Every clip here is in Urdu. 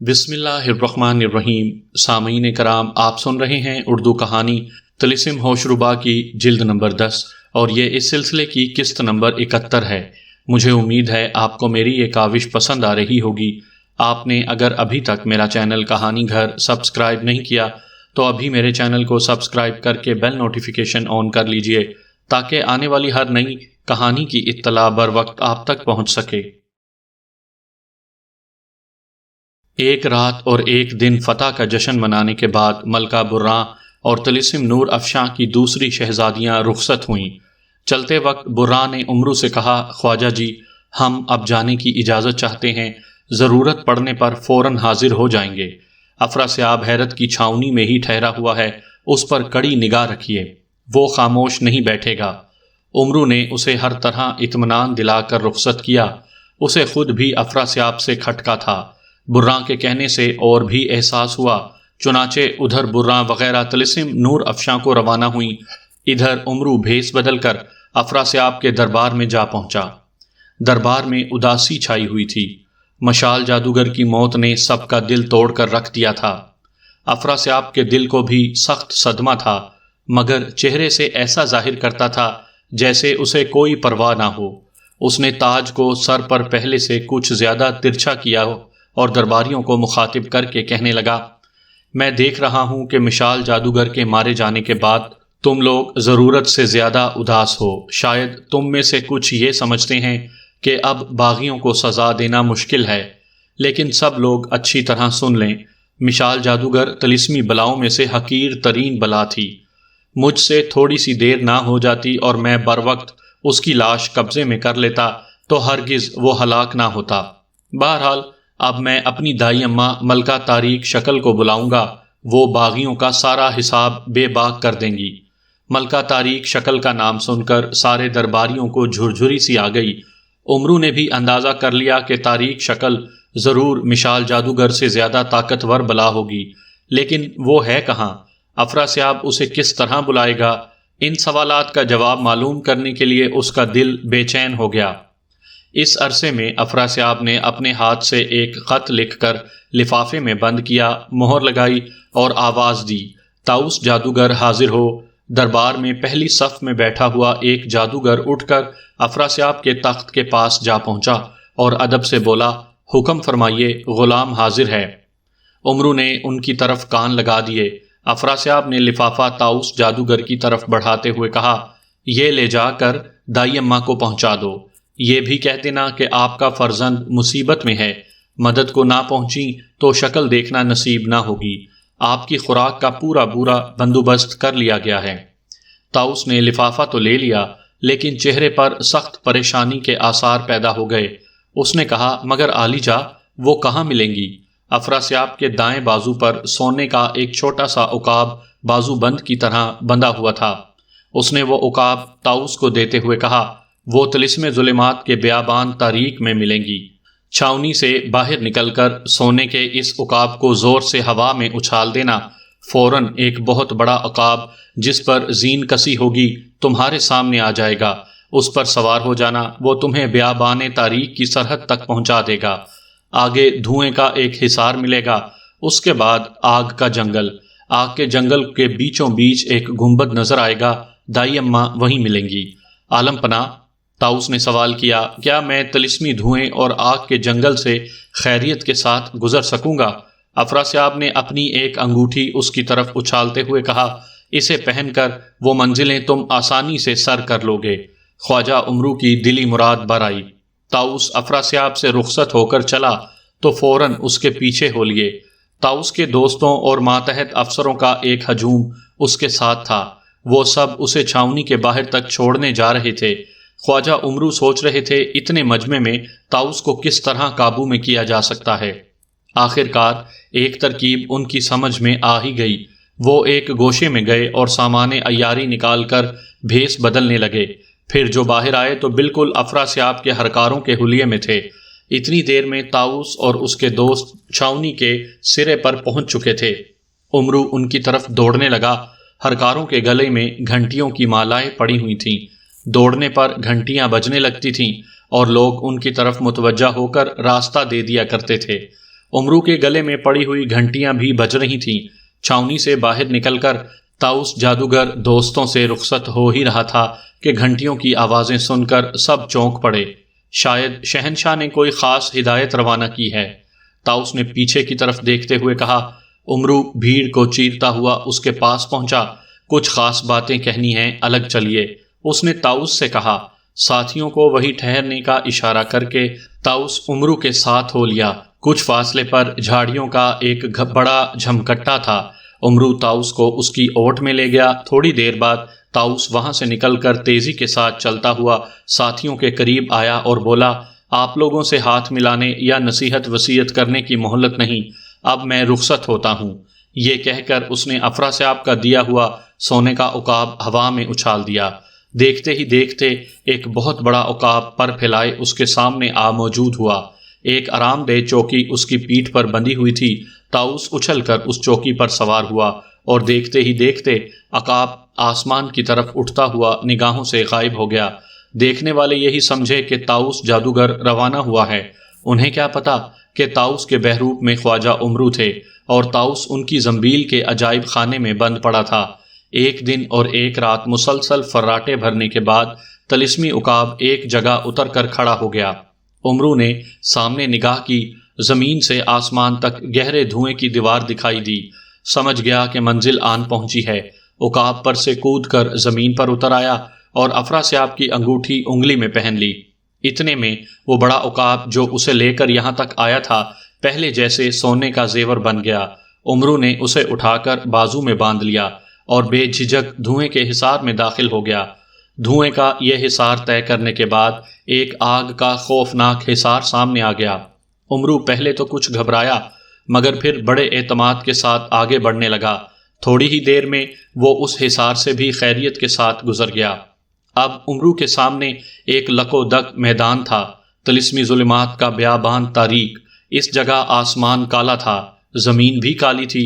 بسم اللہ الرحمن الرحیم۔ سامعین کرام، آپ سن رہے ہیں اردو کہانی طلسم ہوشربا کی جلد نمبر 10 اور یہ اس سلسلے کی قسط نمبر 71 ہے۔ مجھے امید ہے آپ کو میری یہ کاوش پسند آ رہی ہوگی۔ آپ نے اگر ابھی تک میرا چینل کہانی گھر سبسکرائب نہیں کیا تو ابھی میرے چینل کو سبسکرائب کر کے بیل نوٹیفیکیشن آن کر لیجئے تاکہ آنے والی ہر نئی کہانی کی اطلاع بر وقت آپ تک پہنچ سکے۔ ایک رات اور ایک دن فتح کا جشن منانے کے بعد ملکہ برراں اور طلسم نور افشاں کی دوسری شہزادیاں رخصت ہوئیں۔ چلتے وقت برراں نے امرو سے کہا، خواجہ جی، ہم اب جانے کی اجازت چاہتے ہیں، ضرورت پڑنے پر فوراً حاضر ہو جائیں گے۔ افراسیاب حیرت کی چھاؤنی میں ہی ٹھہرا ہوا ہے، اس پر کڑی نگاہ رکھیے، وہ خاموش نہیں بیٹھے گا۔ امرو نے اسے ہر طرح اطمینان دلا کر رخصت کیا۔ اسے خود بھی افراسیاب سے کھٹکا تھا۔ برراں کے کہنے سے اور بھی احساس ہوا، چنانچہ ادھر برراں وغیرہ طلسم نور افشاں کو روانہ ہوئیں، ادھر امرو بھیس بدل کر افراسیاب کے دربار میں جا پہنچا۔ دربار میں اداسی چھائی ہوئی تھی۔ مشال جادوگر کی موت نے سب کا دل توڑ کر رکھ دیا تھا۔ افراسیاب کے دل کو بھی سخت صدمہ تھا، مگر چہرے سے ایسا ظاہر کرتا تھا جیسے اسے کوئی پرواہ نہ ہو۔ اس نے تاج کو سر پر پہلے سے کچھ زیادہ ترچھا کیا اور درباریوں کو مخاطب کر کے کہنے لگا، میں دیکھ رہا ہوں کہ مشال جادوگر کے مارے جانے کے بعد تم لوگ ضرورت سے زیادہ اداس ہو۔ شاید تم میں سے کچھ یہ سمجھتے ہیں کہ اب باغیوں کو سزا دینا مشکل ہے، لیکن سب لوگ اچھی طرح سن لیں، مشال جادوگر طلسمی بلاؤں میں سے حقیر ترین بلا تھی۔ مجھ سے تھوڑی سی دیر نہ ہو جاتی اور میں بر وقت اس کی لاش قبضے میں کر لیتا تو ہرگز وہ ہلاک نہ ہوتا۔ بہرحال اب میں اپنی دائی اماں ملکہ تاریک شکل کو بلاؤں گا، وہ باغیوں کا سارا حساب بے باک کر دیں گی۔ ملکہ تاریک شکل کا نام سن کر سارے درباریوں کو جھرجھری سی آ گئی۔ امرو نے بھی اندازہ کر لیا کہ تاریک شکل ضرور مشال جادوگر سے زیادہ طاقتور بلا ہوگی، لیکن وہ ہے کہاں؟ افراسیاب اسے کس طرح بلائے گا؟ ان سوالات کا جواب معلوم کرنے کے لیے اس کا دل بے چین ہو گیا۔ اس عرصے میں افراسیاب نے اپنے ہاتھ سے ایک خط لکھ کر لفافے میں بند کیا، مہر لگائی اور آواز دی، طاؤس جادوگر حاضر ہو۔ دربار میں پہلی صف میں بیٹھا ہوا ایک جادوگر اٹھ کر افراسیاب کے تخت کے پاس جا پہنچا اور ادب سے بولا، حکم فرمائیے، غلام حاضر ہے۔ امرو نے ان کی طرف کان لگا دیے۔ افراسیاب نے لفافہ طاؤس جادوگر کی طرف بڑھاتے ہوئے کہا، یہ لے جا کر دائی اماں کو پہنچا دو۔ یہ بھی کہہ دینا کہ آپ کا فرزند مصیبت میں ہے، مدد کو نہ پہنچی تو شکل دیکھنا نصیب نہ ہوگی۔ آپ کی خوراک کا پورا بندوبست کر لیا گیا ہے۔ طاؤس نے لفافہ تو لے لیا، لیکن چہرے پر سخت پریشانی کے آثار پیدا ہو گئے۔ اس نے کہا، مگر عالیجا، وہ کہاں ملیں گی؟ افراسیاب کے دائیں بازو پر سونے کا ایک چھوٹا سا عقاب بازو بند کی طرح بندھا ہوا تھا۔ اس نے وہ عقاب طاؤس کو دیتے ہوئے کہا، وہ طلسم ظلمات کے بیابان تاریک میں ملیں گی۔ چھاؤنی سے باہر نکل کر سونے کے اس عقاب کو زور سے ہوا میں اچھال دینا۔ فوراً ایک بہت بڑا عقاب جس پر زین کسی ہوگی تمہارے سامنے آ جائے گا، اس پر سوار ہو جانا، وہ تمہیں بیابان تاریک کی سرحد تک پہنچا دے گا۔ آگے دھوئیں کا ایک حصار ملے گا، اس کے بعد آگ کا جنگل۔ آگ کے جنگل کے بیچوں بیچ ایک گنبد نظر آئے گا، دائی اماں وہیں ملیں گی۔ عالم پناہ، طاؤس نے سوال کیا، کیا میں طلسمی دھوئیں اور آگ کے جنگل سے خیریت کے ساتھ گزر سکوں گا؟ افراسیاب نے اپنی ایک انگوٹھی اس کی طرف اچھالتے ہوئے کہا، اسے پہن کر وہ منزلیں تم آسانی سے سر کر لوگے۔ خواجہ امرو کی دلی مراد بر آئی۔ طاؤس افراسیاب سے رخصت ہو کر چلا تو فوراً اس کے پیچھے ہو لیے۔ طاؤس کے دوستوں اور ماتحت افسروں کا ایک ہجوم اس کے ساتھ تھا، وہ سب اسے چھاؤنی کے باہر تک چھوڑنے جا رہے تھے۔ خواجہ امرو سوچ رہے تھے، اتنے مجمع میں طاؤس کو کس طرح قابو میں کیا جا سکتا ہے۔ آخرکار ایک ترکیب ان کی سمجھ میں آ ہی گئی۔ وہ ایک گوشے میں گئے اور سامان عیاری نکال کر بھیس بدلنے لگے۔ پھر جو باہر آئے تو بالکل افراسیاب کے ہرکاروں کے حلیے میں تھے۔ اتنی دیر میں طاؤس اور اس کے دوست چھاؤنی کے سرے پر پہنچ چکے تھے۔ امرو ان کی طرف دوڑنے لگا۔ ہرکاروں کے گلے میں گھنٹیوں کی مالائیں پڑی ہوئی تھیں۔ دوڑنے پر گھنٹیاں بجنے لگتی تھیں اور لوگ ان کی طرف متوجہ ہو کر راستہ دے دیا کرتے تھے۔ امرو کے گلے میں پڑی ہوئی گھنٹیاں بھی بج رہی تھیں۔ چھاؤنی سے باہر نکل کر طاؤس جادوگر دوستوں سے رخصت ہو ہی رہا تھا کہ گھنٹیوں کی آوازیں سن کر سب چونک پڑے۔ شاید شہنشاہ نے کوئی خاص ہدایت روانہ کی ہے۔ طاؤس نے پیچھے کی طرف دیکھتے ہوئے کہا۔ امرو بھیڑ کو چیرتا ہوا اس کے پاس پہنچا۔ کچھ خاص باتیں کہنی ہیں، الگ چلیے، اس نے طاؤس سے کہا۔ ساتھیوں کو وہی ٹھہرنے کا اشارہ کر کے طاؤس امرو کے ساتھ ہو لیا۔ کچھ فاصلے پر جھاڑیوں کا ایک بڑا جھمکٹا تھا۔ امرو طاؤس کو اس کی اوٹ میں لے گیا۔ تھوڑی دیر بعد طاؤس وہاں سے نکل کر تیزی کے ساتھ چلتا ہوا ساتھیوں کے قریب آیا اور بولا، آپ لوگوں سے ہاتھ ملانے یا نصیحت وصیت کرنے کی مہلت نہیں، اب میں رخصت ہوتا ہوں۔ یہ کہہ کر اس نے افراسیاب کا دیا ہوا سونے کا عقاب ہوا میں اچھال دیا۔ دیکھتے ہی دیکھتے ایک بہت بڑا عقاب پر پھیلائے اس کے سامنے آ موجود ہوا۔ ایک آرام دہ چوکی اس کی پیٹھ پر بندھی ہوئی تھی۔ طاؤس اچھل کر اس چوکی پر سوار ہوا اور دیکھتے ہی دیکھتے عقاب آسمان کی طرف اٹھتا ہوا نگاہوں سے غائب ہو گیا۔ دیکھنے والے یہی سمجھے کہ طاؤس جادوگر روانہ ہوا ہے۔ انہیں کیا پتا کہ طاؤس کے بحروپ میں خواجہ امرو تھے اور طاؤس ان کی زنبیل کے عجائب خانے میں بند پڑا تھا۔ ایک دن اور ایک رات مسلسل فراٹے بھرنے کے بعد طلسمی عقاب ایک جگہ اتر کر کھڑا ہو گیا۔ امرو نے سامنے نگاہ کی، زمین سے آسمان تک گہرے دھوئیں کی دیوار دکھائی دی۔ سمجھ گیا کہ منزل آن پہنچی ہے۔ عقاب پر سے کود کر زمین پر اتر آیا اور افراسیاب کی انگوٹھی انگلی میں پہن لی۔ اتنے میں وہ بڑا عقاب جو اسے لے کر یہاں تک آیا تھا پہلے جیسے سونے کا زیور بن گیا۔ امرو نے اسے اٹھا کر بازو میں باندھ لیا اور بے جھجک دھوئیں کے حصار میں داخل ہو گیا۔ دھوئیں کا یہ حصار طے کرنے کے بعد ایک آگ کا خوفناک حصار سامنے آ گیا۔ امرو پہلے تو کچھ گھبرایا مگر پھر بڑے اعتماد کے ساتھ آگے بڑھنے لگا۔ تھوڑی ہی دیر میں وہ اس حصار سے بھی خیریت کے ساتھ گزر گیا۔ اب امرو کے سامنے ایک لک و دک میدان تھا، طلسمی ظلمات کا بیابان تاریک۔ اس جگہ آسمان کالا تھا، زمین بھی کالی تھی۔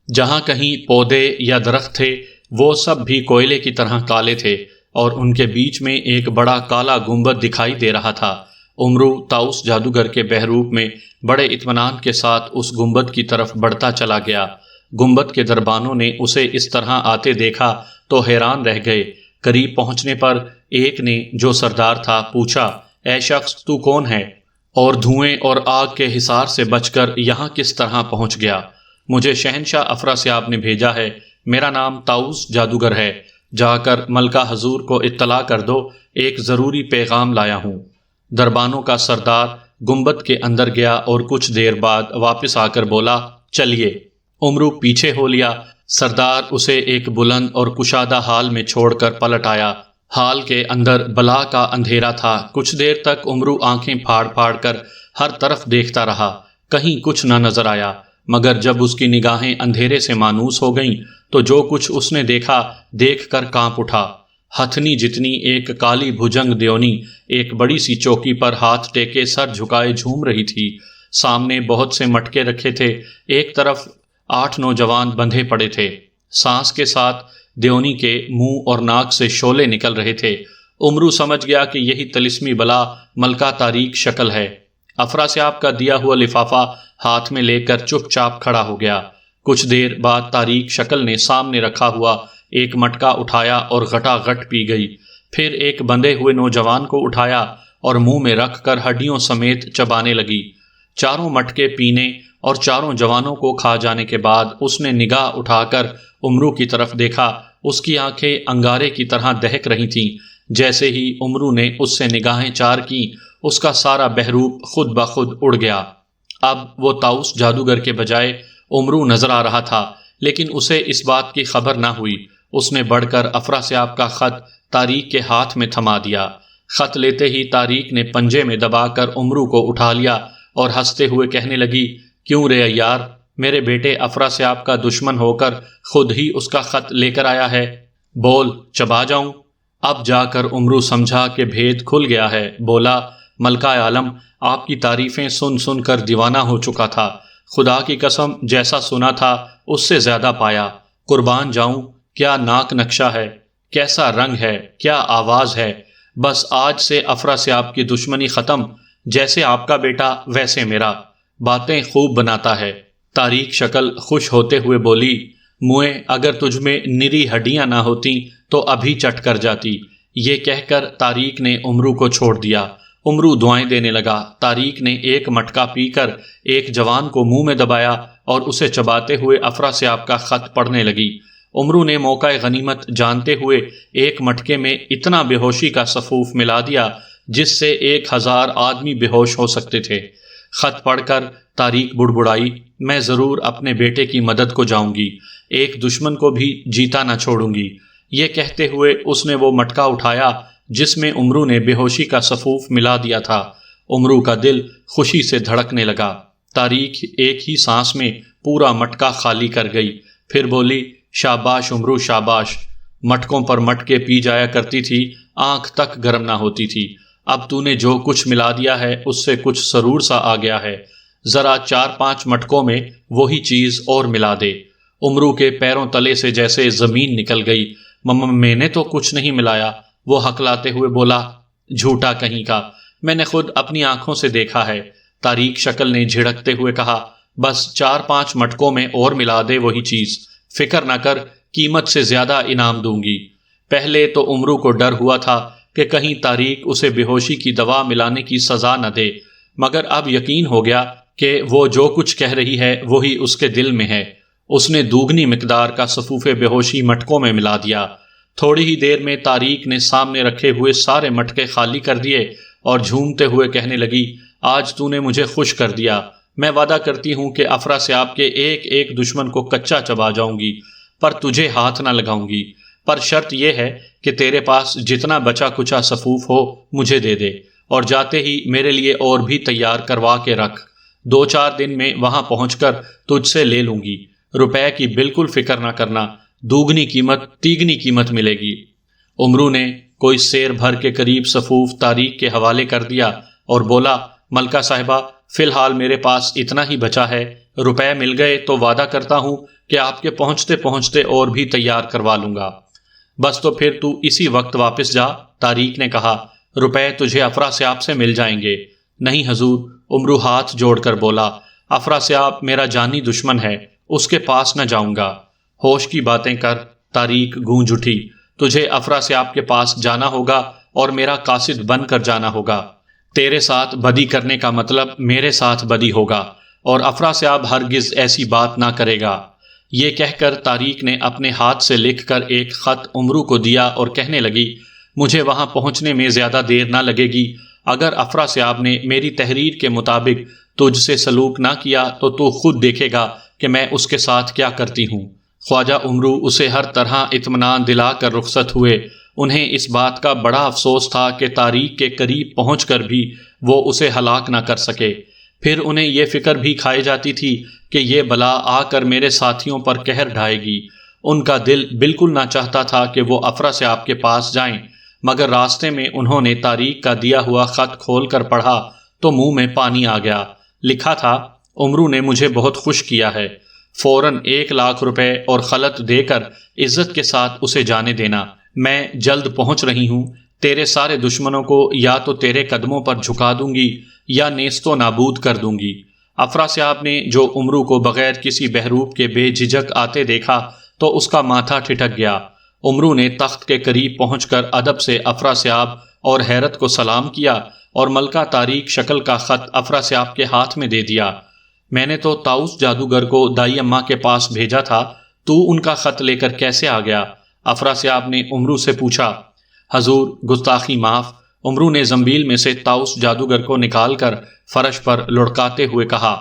جہاں کہیں پودے یا درخت تھے وہ سب بھی کوئلے کی طرح کالے تھے اور ان کے بیچ میں ایک بڑا کالا گنبد دکھائی دے رہا تھا۔ امرو طاؤس جادوگر کے بحروپ میں بڑے اطمینان کے ساتھ اس گنبد کی طرف بڑھتا چلا گیا۔ گنبد کے دربانوں نے اسے اس طرح آتے دیکھا تو حیران رہ گئے۔ قریب پہنچنے پر ایک نے جو سردار تھا پوچھا، اے شخص تو کون ہے اور دھوئیں اور آگ کے حصار سے بچ کر یہاں کس طرح پہنچ گیا؟ مجھے شہنشاہ افراسیاب نے بھیجا ہے، میرا نام طاؤس جادوگر ہے، جا کر ملکہ حضور کو اطلاع کر دو، ایک ضروری پیغام لایا ہوں۔ دربانوں کا سردار گنبد کے اندر گیا اور کچھ دیر بعد واپس آ کر بولا، چلیے۔ امرو پیچھے ہو لیا۔ سردار اسے ایک بلند اور کشادہ حال میں چھوڑ کر پلٹ آیا۔ حال کے اندر بلا کا اندھیرا تھا۔ کچھ دیر تک امرو آنکھیں پھاڑ پھاڑ کر ہر طرف دیکھتا رہا، کہیں کچھ نہ نظر آیا، مگر جب اس کی نگاہیں اندھیرے سے مانوس ہو گئیں تو جو کچھ اس نے دیکھا دیکھ کر کانپ اٹھا۔ ہتھنی جتنی ایک کالی بھجنگ دیونی ایک بڑی سی چوکی پر ہاتھ ٹیکے سر جھکائے جھوم رہی تھی۔ سامنے بہت سے مٹکے رکھے تھے، ایک طرف 8 نوجوان بندھے پڑے تھے۔ سانس کے ساتھ دیونی کے منہ اور ناک سے شعلے نکل رہے تھے۔ امرو سمجھ گیا کہ یہی طلسمی بلا ملکہ تاریک شکل ہے۔ افراسیاب کا دیا ہوا لفافہ ہاتھ میں لے کر چپ چاپ کھڑا ہو گیا۔ کچھ دیر بعد تاریک شکل نے سامنے رکھا ہوا ایک مٹکا اٹھایا اور غٹا غٹ پی گئی۔ پھر ایک بندھے ہوئے نوجوان کو اٹھایا اور منہ میں رکھ کر ہڈیوں سمیت چبانے لگی۔ چاروں مٹکے پینے اور چاروں جوانوں کو کھا جانے کے بعد اس نے نگاہ اٹھا کر امرو کی طرف دیکھا۔ اس کی آنکھیں انگارے کی طرح دہک رہی تھیں۔ جیسے ہی امرو نے اس سے نگاہیں چار کیں اس کا سارا بحروپ خود بخود اڑ گیا۔ اب وہ طاؤس جادوگر کے بجائے امرو نظر آ رہا تھا، لیکن اسے اس بات کی خبر نہ ہوئی۔ اس نے بڑھ کر افراسیاب کا خط تاریک کے ہاتھ میں تھما دیا۔ خط لیتے ہی تاریک نے پنجے میں دبا کر امرو کو اٹھا لیا اور ہنستے ہوئے کہنے لگی، کیوں رے عیار، میرے بیٹے افراسیاب کا دشمن ہو کر خود ہی اس کا خط لے کر آیا ہے، بول چبا جاؤں؟ اب جا کر امرو سمجھا کہ بھید کھل گیا ہے۔ بولا، ملکہ عالم، آپ کی تعریفیں سن سن کر دیوانہ ہو چکا تھا، خدا کی قسم جیسا سنا تھا اس سے زیادہ پایا۔ قربان جاؤں، کیا ناک نقشہ ہے، کیسا رنگ ہے، کیا آواز ہے۔ بس آج سے افراسیاب کی دشمنی ختم، جیسے آپ کا بیٹا ویسے میرا۔ باتیں خوب بناتا ہے۔ تاریک شکل خوش ہوتے ہوئے بولی، موئے اگر تجھ میں نری ہڈیاں نہ ہوتیں تو ابھی چٹ کر جاتی۔ یہ کہہ کر تاریک نے امرو کو چھوڑ دیا۔ امرو دعائیں دینے لگا۔ تاریک نے ایک مٹکا پی کر ایک جوان کو منہ میں دبایا اور اسے چباتے ہوئے افراسیاب کا خط پڑھنے لگی۔ امرو نے موقع غنیمت جانتے ہوئے ایک مٹکے میں اتنا بے ہوشی کا سفوف ملا دیا جس سے 1000 آدمی بے ہوش ہو سکتے تھے۔ خط پڑھ کر تاریک بڑبڑائی، میں ضرور اپنے بیٹے کی مدد کو جاؤں گی، ایک دشمن کو بھی جیتا نہ چھوڑوں گی۔ یہ کہتے ہوئے اس نے وہ مٹکا اٹھایا جس میں امرو نے بے ہوشی کا سفوف ملا دیا تھا۔ امرو کا دل خوشی سے دھڑکنے لگا۔ تاریک ایک ہی سانس میں پورا مٹکا خالی کر گئی، پھر بولی، شاباش امرو شاباش، مٹکوں پر مٹکے پی جایا کرتی تھی، آنکھ تک گرم نہ ہوتی تھی، اب تو نے جو کچھ ملا دیا ہے اس سے کچھ سرور سا آ گیا ہے، ذرا 4-5 مٹکوں میں وہی چیز اور ملا دے۔ امرو کے پیروں تلے سے جیسے زمین نکل گئی۔ میں نے تو کچھ نہیں ملایا، وہ ہکلاتے ہوئے بولا، جھوٹا کہیں کا، میں نے خود اپنی آنکھوں سے دیکھا ہے۔ تاریک شکل نے جھڑکتے ہوئے کہا، بس 4-5 مٹکوں میں اور ملا دے وہی چیز، فکر نہ کر، قیمت سے زیادہ انعام دوں گی۔ پہلے تو امرو کو ڈر ہوا تھا کہ کہیں تاریک اسے بے ہوشی کی دوا ملانے کی سزا نہ دے، مگر اب یقین ہو گیا کہ وہ جو کچھ کہہ رہی ہے وہی اس کے دل میں ہے۔ اس نے دوگنی مقدار کا سفوف بے ہوشی مٹکوں میں ملا دیا۔ تھوڑی ہی دیر میں تاریک نے سامنے رکھے ہوئے سارے مٹکے خالی کر دیے اور جھومتے ہوئے کہنے لگی، آج تو نے مجھے خوش کر دیا، میں وعدہ کرتی ہوں کہ افراسیاب کے ایک ایک دشمن کو کچا چبا جاؤں گی، پر تجھے ہاتھ نہ لگاؤں گی، پر شرط یہ ہے کہ تیرے پاس جتنا بچا کچا سفوف ہو مجھے دے دے، اور جاتے ہی میرے لیے اور بھی تیار کروا کے رکھ، 2-4 دن میں وہاں پہنچ کر تجھ سے لے لوں گی، روپے کی بالکل فکر نہ کرنا، دوگنی قیمت تیگنی قیمت ملے گی۔ امرو نے کوئی سیر بھر کے قریب سفوف تاریک کے حوالے کر دیا اور بولا، ملکہ صاحبہ، فی الحال میرے پاس اتنا ہی بچا ہے، روپے مل گئے تو وعدہ کرتا ہوں کہ آپ کے پہنچتے پہنچتے اور بھی تیار کروا لوں گا۔ بس تو پھر تو اسی وقت واپس جا، تاریک نے کہا، روپے تجھے افراسیاب سے مل جائیں گے۔ نہیں حضور، امرو ہاتھ جوڑ کر بولا، افراسیاب میرا جانی دشمن ہے، اس کے پاس نہ جاؤں گا۔ ہوش کی باتیں کر، تاریک گونج اٹھی، تجھے افراسیاب کے پاس جانا ہوگا اور میرا قاصد بن کر جانا ہوگا۔ تیرے ساتھ بدی کرنے کا مطلب میرے ساتھ بدی ہوگا، اور افراسیاب ہرگز ایسی بات نہ کرے گا۔ یہ کہہ کر تاریک نے اپنے ہاتھ سے لکھ کر ایک خط امرو کو دیا اور کہنے لگی، مجھے وہاں پہنچنے میں زیادہ دیر نہ لگے گی، اگر افراسیاب نے میری تحریر کے مطابق تجھ سے سلوک نہ کیا تو خود دیکھے گا کہ میں اس کے ساتھ کیا کرتی ہوں۔ خواجہ امرو اسے ہر طرح اطمینان دلا کر رخصت ہوئے۔ انہیں اس بات کا بڑا افسوس تھا کہ تاریک کے قریب پہنچ کر بھی وہ اسے ہلاک نہ کر سکے۔ پھر انہیں یہ فکر بھی کھائی جاتی تھی کہ یہ بلا آ کر میرے ساتھیوں پر قہر ڈھائے گی۔ ان کا دل بالکل نہ چاہتا تھا کہ وہ افراسیاب کے پاس جائیں، مگر راستے میں انہوں نے تاریک کا دیا ہوا خط کھول کر پڑھا تو منہ میں پانی آ گیا۔ لکھا تھا، امرو نے مجھے بہت خوش کیا ہے، فوراً 1,00,000 روپے اور خلعت دے کر عزت کے ساتھ اسے جانے دینا۔ میں جلد پہنچ رہی ہوں، تیرے سارے دشمنوں کو یا تو تیرے قدموں پر جھکا دوں گی یا نیست و نابود کر دوں گی۔ افراسیاب نے جو امرو کو بغیر کسی بہروپ کے بے جھجک آتے دیکھا تو اس کا ماتھا ٹھٹک گیا۔ امرو نے تخت کے قریب پہنچ کر ادب سے افراسیاب اور حیرت کو سلام کیا اور ملکہ تاریک شکل کا خط افراسیاب کے ہاتھ میں دے دیا۔ میں نے تو طاؤس جادوگر کو دائی اماں کے پاس بھیجا تھا، تو ان کا خط لے کر کیسے آ گیا؟ افراسیاب نے امرو سے پوچھا۔ حضور، گستاخی معاف۔ امرو نے زنبیل میں سے طاؤس جادوگر کو نکال کر فرش پر لڑکاتے ہوئے کہا،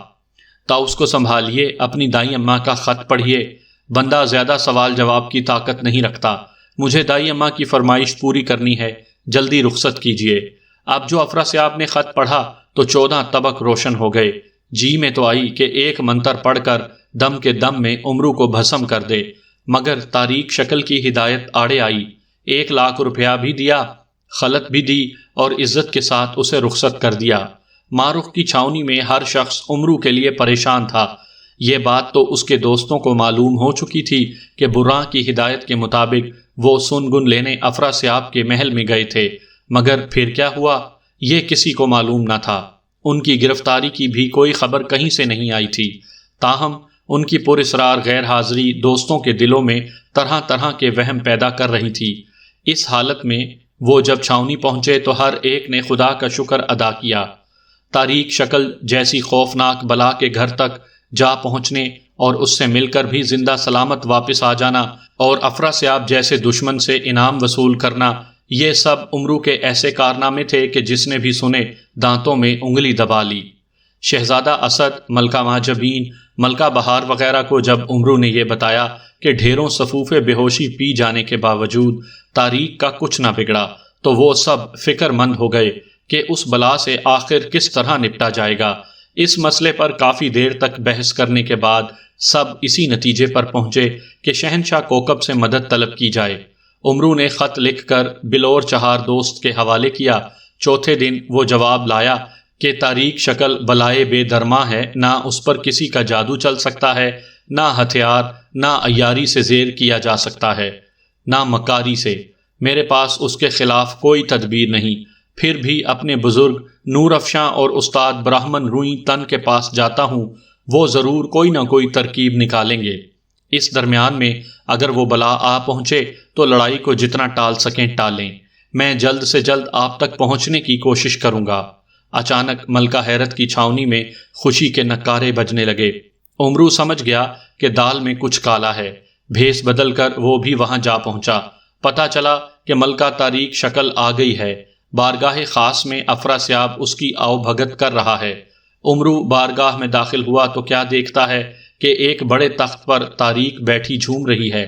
طاؤس کو سنبھالیے، اپنی دائی اماں کا خط پڑھیے، بندہ زیادہ سوال جواب کی طاقت نہیں رکھتا، مجھے دائی اماں کی فرمائش پوری کرنی ہے، جلدی رخصت کیجیے۔ اب جو افراسیاب نے خط پڑھا تو 14 طبق روشن ہو گئے۔ جی میں تو آئی کہ ایک منتر پڑھ کر دم کے دم میں امرو کو بھسم کر دے، مگر تاریک شکل کی ہدایت آڑے آئی۔ 1,00,000 روپیہ بھی دیا، خلعت بھی دی اور عزت کے ساتھ اسے رخصت کر دیا۔ مارخ کی چھاؤنی میں ہر شخص امرو کے لیے پریشان تھا۔ یہ بات تو اس کے دوستوں کو معلوم ہو چکی تھی کہ براں کی ہدایت کے مطابق وہ سنگن لینے افراسیاب کے محل میں گئے تھے، مگر پھر کیا ہوا یہ کسی کو معلوم نہ تھا۔ ان کی گرفتاری کی بھی کوئی خبر کہیں سے نہیں آئی تھی، تاہم ان کی پراسرار غیر حاضری دوستوں کے دلوں میں طرح طرح کے وہم پیدا کر رہی تھی۔ اس حالت میں وہ جب چھاؤنی پہنچے تو ہر ایک نے خدا کا شکر ادا کیا۔ طارق شکل جیسی خوفناک بلا کے گھر تک جا پہنچنے اور اس سے مل کر بھی زندہ سلامت واپس آ جانا اور افراسیاب جیسے دشمن سے انعام وصول کرنا، یہ سب امرو کے ایسے کارنامے تھے کہ جس نے بھی سنے دانتوں میں انگلی دبا لی۔ شہزادہ اسد، ملکہ معجبین، ملکہ بہار وغیرہ کو جب امرو نے یہ بتایا کہ ڈھیروں صفوف بے ہوشی پی جانے کے باوجود طارق کا کچھ نہ بگڑا، تو وہ سب فکر مند ہو گئے کہ اس بلا سے آخر کس طرح نپٹا جائے گا۔ اس مسئلے پر کافی دیر تک بحث کرنے کے بعد سب اسی نتیجے پر پہنچے کہ شہنشاہ کوکب سے مدد طلب کی جائے۔ امرو نے خط لکھ کر بلور چہار دوست کے حوالے کیا۔ چوتھے دن وہ جواب لایا کہ طارق شکل بلائے بے درما ہے، نہ اس پر کسی کا جادو چل سکتا ہے، نہ ہتھیار، نہ عیاری سے زیر کیا جا سکتا ہے، نہ مکاری سے۔ میرے پاس اس کے خلاف کوئی تدبیر نہیں، پھر بھی اپنے بزرگ نور افشاں اور استاد براہمن روئی تن کے پاس جاتا ہوں، وہ ضرور کوئی نہ کوئی ترکیب نکالیں گے۔ اس درمیان میں اگر وہ بلا آ پہنچے تو لڑائی کو جتنا ٹال سکیں ٹالیں، میں جلد سے جلد آپ تک پہنچنے کی کوشش کروں گا۔ اچانک ملکہ حیرت کی چھاؤنی میں خوشی کے نکارے بجنے لگے۔ امرو سمجھ گیا کہ دال میں کچھ کالا ہے، بھیس بدل کر وہ بھی وہاں جا پہنچا۔ پتہ چلا کہ ملکہ طارق شکل آ گئی ہے، بارگاہ خاص میں افراسیاب اس کی آؤ بھگت کر رہا ہے۔ امرو بارگاہ میں داخل ہوا تو کیا دیکھتا ہے کہ ایک بڑے تخت پر طارق بیٹھی جھوم رہی ہے۔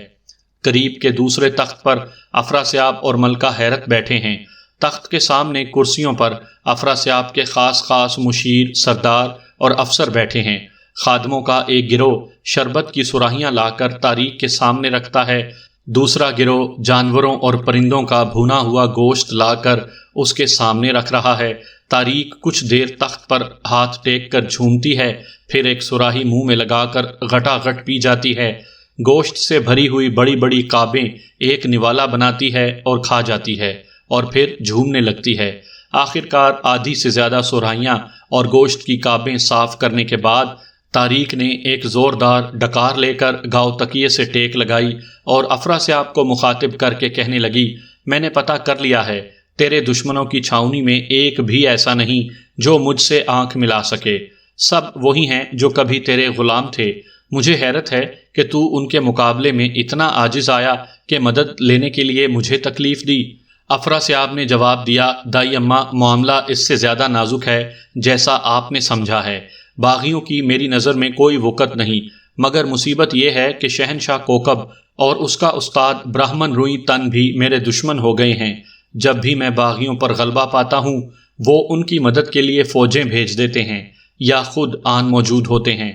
قریب کے دوسرے تخت پر افراسیاب اور ملکہ حیرت بیٹھے ہیں۔ تخت کے سامنے کرسیوں پر افراسیاب کے خاص مشیر، سردار اور افسر بیٹھے ہیں۔ خادموں کا ایک گروہ شربت کی سراہیاں لا کر طارق کے سامنے رکھتا ہے، دوسرا گروہ جانوروں اور پرندوں کا بھونا ہوا گوشت لا کر اس کے سامنے رکھ رہا ہے۔ طارق کچھ دیر تخت پر ہاتھ ٹیک کر جھومتی ہے، پھر ایک سراہی منہ میں لگا کر گھٹا گھٹ پی جاتی ہے۔ گوشت سے بھری ہوئی بڑی بڑی کابیں ایک نوالا بناتی ہے اور کھا جاتی ہے، اور پھر جھومنے لگتی ہے۔ آخرکار آدھی سے زیادہ سراہیاں اور گوشت کی کابیں صاف کرنے کے بعد طارق نے ایک زوردار ڈکار لے کر گاؤ تکیے سے ٹیک لگائی اور افراسیاب کو مخاطب کر کے کہنے لگی، میں نے پتہ کر لیا ہے، تیرے دشمنوں کی چھاؤنی میں ایک بھی ایسا نہیں جو مجھ سے آنکھ ملا سکے، سب وہی ہیں جو کبھی تیرے غلام تھے۔ مجھے حیرت ہے کہ تو ان کے مقابلے میں اتنا عاجز آیا کہ مدد لینے کے لیے مجھے تکلیف دی۔ افراسیاب نے جواب دیا، دائی اماں، معاملہ اس سے زیادہ نازک ہے جیسا آپ نے سمجھا ہے۔ باغیوں کی میری نظر میں کوئی وقت نہیں، مگر مصیبت یہ ہے کہ شہنشاہ کوکب اور اس کا استاد براہمن روئی تن بھی میرے دشمن ہو گئے ہیں۔ جب بھی میں باغیوں پر غلبہ پاتا ہوں، وہ ان کی مدد کے لیے فوجیں بھیج دیتے ہیں یا خود آن موجود ہوتے ہیں۔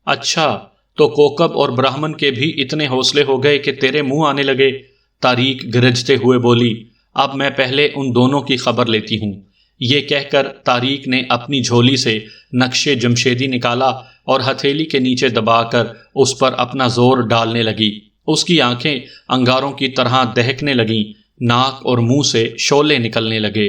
اچھا، تو کوکب اور براہمن کے بھی اتنے حوصلے ہو گئے کہ تیرے منہ آنے لگے؟ طارق گرجتے ہوئے بولی، اب میں پہلے ان دونوں کی خبر لیتی ہوں۔ یہ کہہ کر طارق نے اپنی جھولی سے نقش جمشیدی نکالا اور ہتھیلی کے نیچے دبا کر اس پر اپنا زور ڈالنے لگی۔ اس کی آنکھیں انگاروں کی طرح دہکنے لگیں، ناک اور منہ سے شعلے نکلنے لگے۔